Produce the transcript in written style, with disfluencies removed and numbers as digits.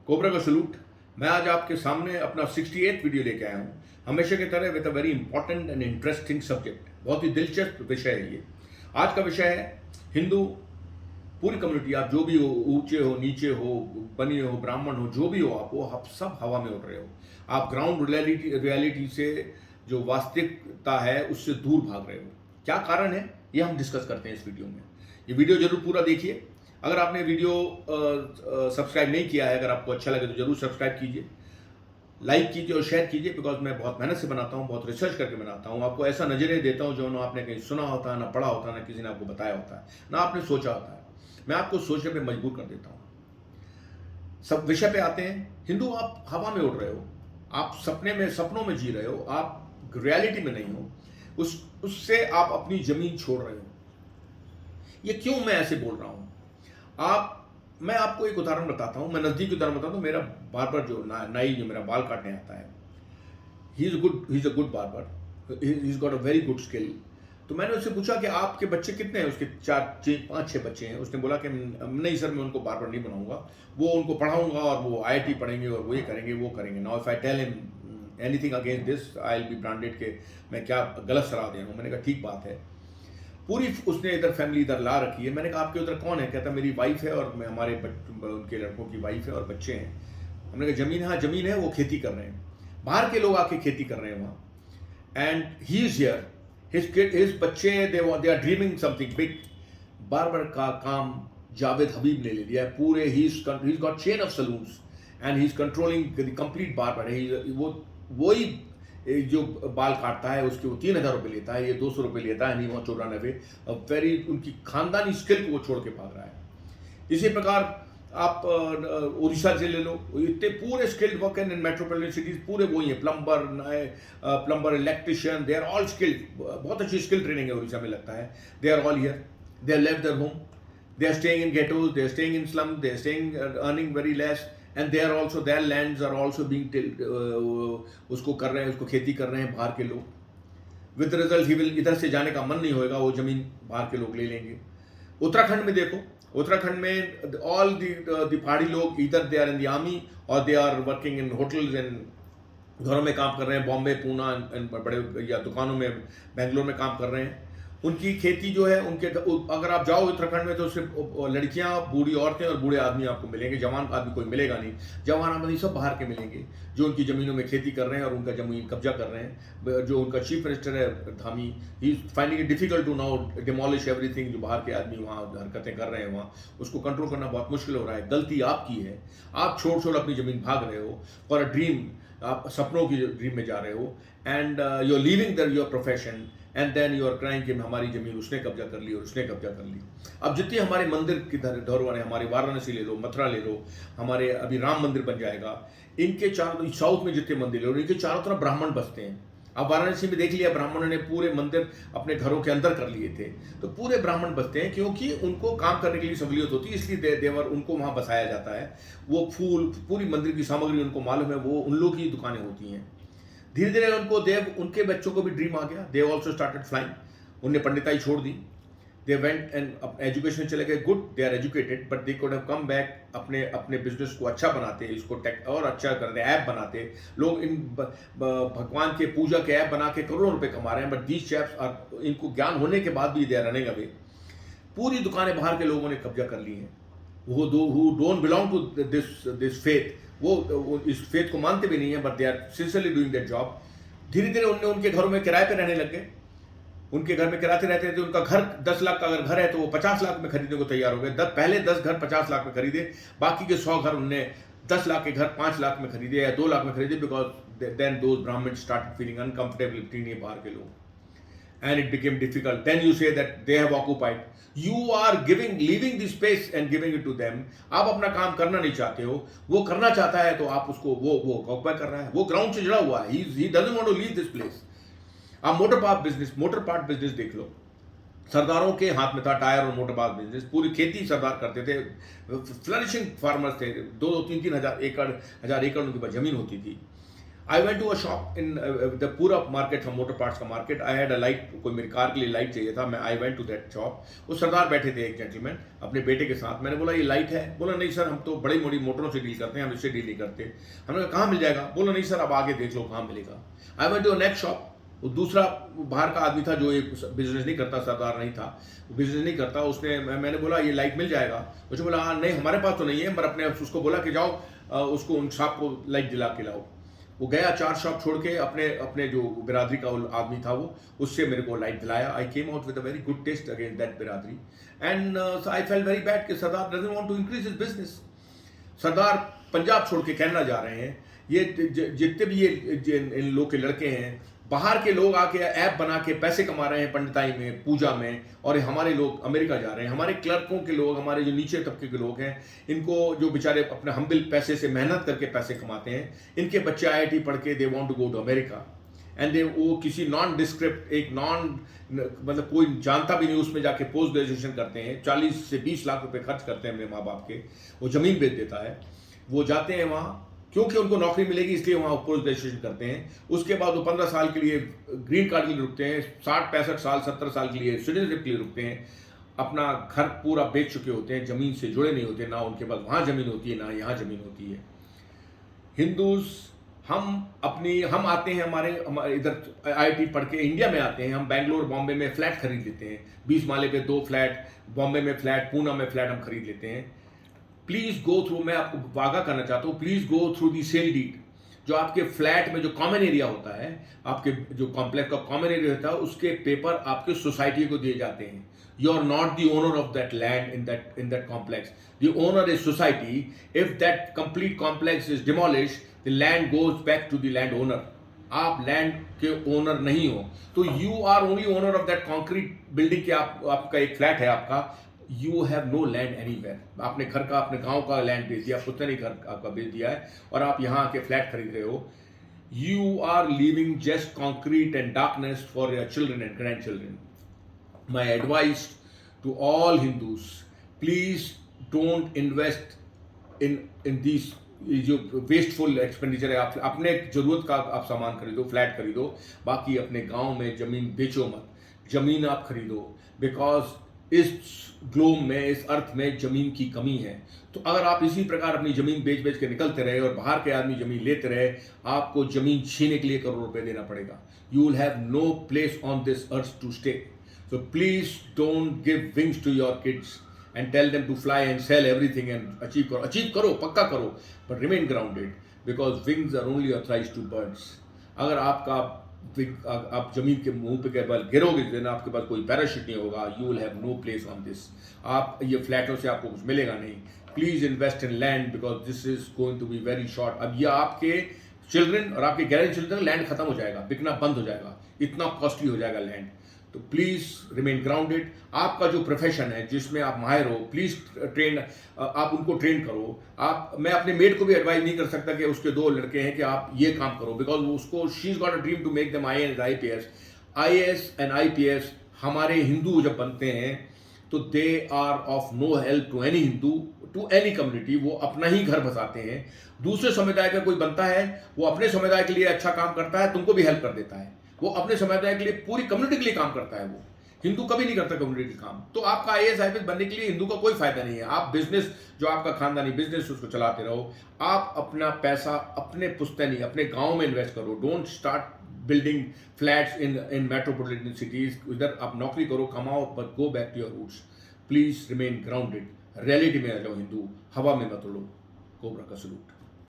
Cobra का salute. मैं आज आपके सामने अपना 68th वीडियो लेके आया हूँ, हमेशा की तरह with a very important and interesting subject. बहुत ही दिलचस्प विषय है ये। आज का विषय है हिंदू। पूरी कम्युनिटी, आप जो भी हो, ऊंचे हो, नीचे हो, बनिए हो, ब्राह्मण हो, जो भी हो, आप सब हवा में उड़ रहे हो। आप ग्राउंड रियलिटी से, जो वास्तविकता है, उससे दूर भाग रहे हो। क्या कारण है, ये हम डिस्कस करते हैं इस वीडियो में। ये वीडियो जरूर पूरा देखिए। अगर आपने वीडियो सब्सक्राइब नहीं किया है, अगर आपको अच्छा लगे तो जरूर सब्सक्राइब कीजिए, लाइक कीजिए और शेयर कीजिए। बिकॉज मैं बहुत मेहनत से बनाता हूँ, बहुत रिसर्च करके बनाता हूँ। आपको ऐसा नजरिया देता हूँ जो ना आपने कहीं सुना होता है, ना पढ़ा होता है, ना किसी ने आपको बताया होता है, ना आपने सोचा होता है। मैं आपको सोचने पे मजबूर कर देता हूँ। सब विषय पे आते हैं। हिंदू, आप हवा में उड़ रहे हो, आप सपनों में जी रहे हो, आप रियलिटी में नहीं हो। उससे आप अपनी जमीन छोड़ रहे हो। ये क्यों मैं ऐसे बोल रहा हूं? मैं आपको एक उदाहरण बताता हूं, मैं नजदीकी उदाहरण बताता हूं। मेरा बार्बर जो नाई जो मेरा बाल काटने आता है, he is a good barber, he is got a very good skill. तो मैंने उससे पूछा कि आपके बच्चे कितने हैं? उसके 4 5 6 बच्चे हैं। उसने बोला कि नहीं सर, मैं उनको बार्बर नहीं बनाऊंगा, वो उनको पढ़ाऊंगा और वो IIT पढ़ेंगे और वो ये करेंगे वो करेंगे। Now if I tell him anything against this, I will be branded के मैं क्या गलत सलाह दे रहा हूँ। मैंने कहा ठीक बात है। पूरी उसने इधर फैमिली इधर ला रखी है। मैंने कहा आपके उधर कौन है? कहता मेरी वाइफ है और मैं उनके लड़कों की वाइफ है और बच्चे हैं। हमने कहा जमीन? हाँ जमीन है, वो खेती कर रहे हैं। बाहर के लोग आके खेती कर रहे हैं वहाँ। And he is here, his बच्चे they are dreaming something big. Barber का काम जावेद हबीब ने ले लिया है पूरे। He is got chain of salons and he is controlling the complete barber है। वही जो बाल काटता है उसके वो 3,000 रुपये लेता है, ये 200 रुपये लेता है। नहीं, वहाँ 94। वेरी उनकी खानदानी स्किल को वो छोड़ के भाग रहा है। इसी प्रकार आप उड़ीसा से ले लो, इतने पूरे skilled worker in metropolitan cities, पूरे वही है। Plumber, electrician, they are all skilled. बहुत अच्छी स्किल ट्रेनिंग है उड़ीसा में, लगता है। They are all here, they are left their home, they are staying in ghettos, they are staying in slum, they are staying earning very less, and they are also, their lands are also being उसको कर रहे हैं, उसको खेती कर रहे हैं बाहर के लोग। विद रिजल्ट ही विल, इधर से जाने का मन नहीं होएगा, वो जमीन बाहर के लोग ले लेंगे। उत्तराखंड में देखो, उत्तराखंड में ऑल द पहाड़ी लोग इधर they are in the army और they are working in hotels and घरों में काम कर रहे हैं। बॉम्बे, पूना बड़े या दुकानों में, बेंगलोर में काम कर रहे हैं। उनकी खेती जो है, उनके अगर आप जाओ उत्तराखंड में तो सिर्फ लड़कियां, बूढ़ी औरतें और बूढ़े आदमी आपको मिलेंगे। जवान आदमी कोई मिलेगा नहीं। जवान आदमी सब बाहर के मिलेंगे जो उनकी ज़मीनों में खेती कर रहे हैं और उनका ज़मीन कब्जा कर रहे हैं। जो उनका चीफ मिनिस्टर है Dhami, he is finding it difficult to now demolish everything. जो बाहर के आदमी वहाँ हरकतें कर रहे हैं, वहाँ उसको कंट्रोल करना बहुत मुश्किल हो रहा है। गलती आपकी है, आप छोड़ छोड़ अपनी ज़मीन भाग रहे हो फॉर अ ड्रीम। आप सपनों की ड्रीम में जा रहे हो and you are leaving your profession and then you are crying कि हमारी जमीन उसने कब्जा कर ली और उसने कब्जा कर ली। अब जितनी हमारे मंदिर की धरोहर है, हमारे वाराणसी ले लो, मथुरा ले लो, हमारे अभी राम मंदिर बन जाएगा, इनके चारों, साउथ में जितने मंदिर ले लो, इनके चारों तरफ ब्राह्मण बसते हैं। अब वाराणसी में देख लिया, ब्राह्मणों ने पूरे मंदिर अपने घरों के अंदर कर लिए थे। तो पूरे ब्राह्मण बसते हैं क्योंकि उनको काम करने के लिए सहूलियत होती है, इसलिए देवर उनको वहाँ बसाया जाता है। वो फूल, पूरी मंदिर की सामग्री उनको मालूम है, वो उन लोग की दुकानें होती हैं। धीरे धीरे उनके बच्चों को भी ड्रीम आ गया। They also started flying. उनने पंडिताई छोड़ दी, दे वेंट एंड एजुकेशन चले गए। Good, they are educated, but they could have come back, अपने बिजनेस को अच्छा बनाते, इसको टेक और अच्छा करते, ऐप बनाते। लोग इन भगवान के पूजा के ऐप बना के करोड़ों रुपए कमा रहे हैं। बट दीज चैप्स, इनको ज्ञान होने के बाद भी दे आर रनिंग अवे। पूरी दुकानें बाहर के लोगों ने कब्जा कर ली हैं। who don't belong to this faith, वो इस फेथ को मानते भी नहीं है, but they are sincerely doing that job. धीरे धीरे उनके घरों में किराए पे रहने लग गए। उनके घर में किराए रहते थे। उनका घर 10 लाख का अगर घर है तो वो 50 लाख में खरीदने को तैयार हो गए। पहले 10 घर 50 लाख में खरीदे, बाकी के 100 घर उनने 10 लाख के घर 5 लाख में खरीदे या 2 लाख में खरीदे। बिकॉज देन दोज ब्राह्मण स्टार्टेड फीलिंग अनकंफर्टेबल बिटवीन ये बाहर के लोग, and it became difficult. Then you say that they have occupied. You are leaving the space and giving it to them. आप अपना काम करना नहीं चाहते हो, वो करना चाहता है तो आप उसको वो ऑक्युपाई कर रहा है। वो ग्राउंड से जुड़ा हुआ है। He doesn't want to leave this place. आप मोटर पार्ट बिजनेस देख लो। सरदारों के हाथ में था टायर और मोटर पार्ट बिजनेस। पूरी खेती सरदार करते थे, फ्लरिशिंग फार्मर्स थे। 2-3 हजार एकड़ उनके पास जमीन होती थी। I went to a shop in the पूरा मार्केट था, मोटर पार्ट्स का market. I had a light, कोई मेरी कार के लिए लाइट चाहिए था। मैं I went to that shop. वो सरदार बैठे थे, एक जेंटलमैन अपने बेटे के साथ। मैंने बोला ये लाइट है? बोला नहीं सर, हम तो बड़ी मोटी मोटरों से डील करते हैं, हम इससे डील नहीं करते। हमने कहा कहाँ मिल जाएगा? बोला नहीं सर, अब आगे देख लो कहाँ मिलेगा। I went to next shop. वो दूसरा बाहर का आदमी था जो एक बिजनेस नहीं करता, सरदार नहीं था, वो बिजनेस नहीं करता। उसने मैंने बोला ये लाइट मिल जाएगा? उसने बोला हाँ, नहीं हमारे पास तो नहीं है। पर अपने उसको बोला कि जाओ उसको उन साहब को लाइट दिला के लाओ। वो गया, 4 शॉप छोड़ के अपने अपने जो बिरादरी का आदमी था वो, उससे मेरे को लाइट दिलाया। I came out with a very good test against that बिरादरी, and I felt very bad कि सरदार doesn't want to increase his business. सरदार पंजाब छोड़ के कनाडा जा रहे हैं। ये जितने भी ये इन लोग के लड़के हैं, बाहर के लोग आके ऐप बना के पैसे कमा रहे हैं पंडिताई में, पूजा में, और हमारे लोग अमेरिका जा रहे हैं। हमारे क्लर्कों के लोग, हमारे जो नीचे तबके के लोग हैं, इनको जो बेचारे अपने हम्बल पैसे से मेहनत करके पैसे कमाते हैं, इनके बच्चे आईआईटी पढ़ के they want to go to America, and they वो किसी नॉन डिस्क्रिप्ट, एक नॉन मतलब कोई जानता भी नहीं उसमें जाके पोस्ट ग्रेजुएशन करते हैं। 40 से 20 लाख रुपए खर्च करते हैं अपने माँ बाप के। वो ज़मीन बेच देता है, वो जाते हैं वहाँ क्योंकि उनको नौकरी मिलेगी, इसलिए वहाँ पोस्ट ग्रेजुएशन करते हैं। उसके बाद वो 15 साल के लिए ग्रीन कार्ड के लिए रुकते हैं, 60-65 साल 70 साल के लिए सिटीजनशिप के लिए रुकते हैं। अपना घर पूरा बेच चुके होते हैं, ज़मीन से जुड़े नहीं होते, ना उनके पास वहाँ ज़मीन होती है ना यहाँ ज़मीन होती है। हिंदूज हम आते हैं, हमारे इधर आईआईटी पढ़ के इंडिया में आते हैं, हम बेंगलोर बॉम्बे में फ्लैट खरीद लेते हैं। 20 माले पे 2 फ्लैट, बॉम्बे में फ्लैट, पूना में फ्लैट हम खरीद लेते हैं। प्लीज गो थ्रू, मैं आपको वादा करना चाहता हूँ, please go through the sale deed. जो आपके फ्लैट में जो कॉमन एरिया होता है, आपके जो कॉम्प्लेक्स का कॉमन एरिया होता है, उसके पेपर आपके सोसाइटी को दिए जाते हैं। You are not the owner of that land in that complex, the owner is society. If that complete complex is demolish, the land goes back to the land owner. आप land के owner नहीं हो, तो you are only owner of that concrete building के। आपका एक flat है आपका, you have no land anywhere. आपने घर का, अपने गांव का लैंड बेच दिया, पुत्र ने घर आपका बेच दिया है, और आप यहाँ आके फ्लैट खरीद रहे हो। You are living just concrete and darkness for your children and grandchildren. My advice to all Hindus, please don't invest in this जो वेस्टफुल एक्सपेंडिचर है। आप अपने जरूरत का आप सामान खरीदो, फ्लैट खरीदो, बाकी अपने गांव में जमीन बेचो मत। जमीन आप खरीदो, बिकॉज इस ग्लोब में, इस अर्थ में जमीन की कमी है। तो अगर आप इसी प्रकार अपनी जमीन बेच बेच के निकलते रहे और बाहर के आदमी जमीन लेते रहे, आपको जमीन छीनने के लिए करोड़ रुपए देना पड़ेगा। You will have no place on this earth to stay. So please don't give wings to your kids and tell them to fly and sell everything and achieve करो, पक्का करो, but remain grounded, because wings are only authorized to birds. अगर आप जमीन के मुंह पे के बल गिरोगे, देना आपके पास कोई पैराशूट नहीं होगा, you will have no place on this. आप ये फ्लैटों से आपको कुछ मिलेगा नहीं। Please invest in land, because this is going to be very short. अब ये आपके चिल्ड्रन और आपके ग्रैंड चिल्ड्रन, लैंड खत्म हो जाएगा, बिकना बंद हो जाएगा, इतना कॉस्टली हो जाएगा लैंड। तो प्लीज रिमेन ग्राउंडेड। आपका जो प्रोफेशन है, जिसमें आप माहिर हो, प्लीज ट्रेन, आप उनको ट्रेन करो। मैं अपने मेड को भी एडवाइस नहीं कर सकता कि उसके 2 लड़के हैं कि आप ये काम करो, बिकॉज उसको she is got a dream to make them IAS and IPS। हमारे हिंदू जब बनते हैं तो they are of no help to any Hindu, to any community. वो अपना ही घर बसाते हैं। दूसरे समुदाय का कोई बनता है, वो अपने समुदाय के लिए अच्छा काम करता है, तुमको भी हेल्प कर देता है। वो अपने समुदाय के लिए, पूरी कम्युनिटी के लिए काम करता है। वो हिंदू कभी नहीं करता कम्युनिटी काम। तो आपका IAS IPS बनने के लिए हिंदू का कोई फायदा नहीं है। आप बिजनेस, जो आपका खानदानी बिजनेस, उसको चलाते रहो। आप अपना पैसा अपने पुश्तैनी, अपने गांव में इन्वेस्ट करो। Don't start building flats in metropolitan cities. इधर आप नौकरी करो, कमाओ, but go back to your roots. Please remain grounded. Reality में आ जाओ हिंदू, हवा में मत उड़ो। कोबरा का सलूट।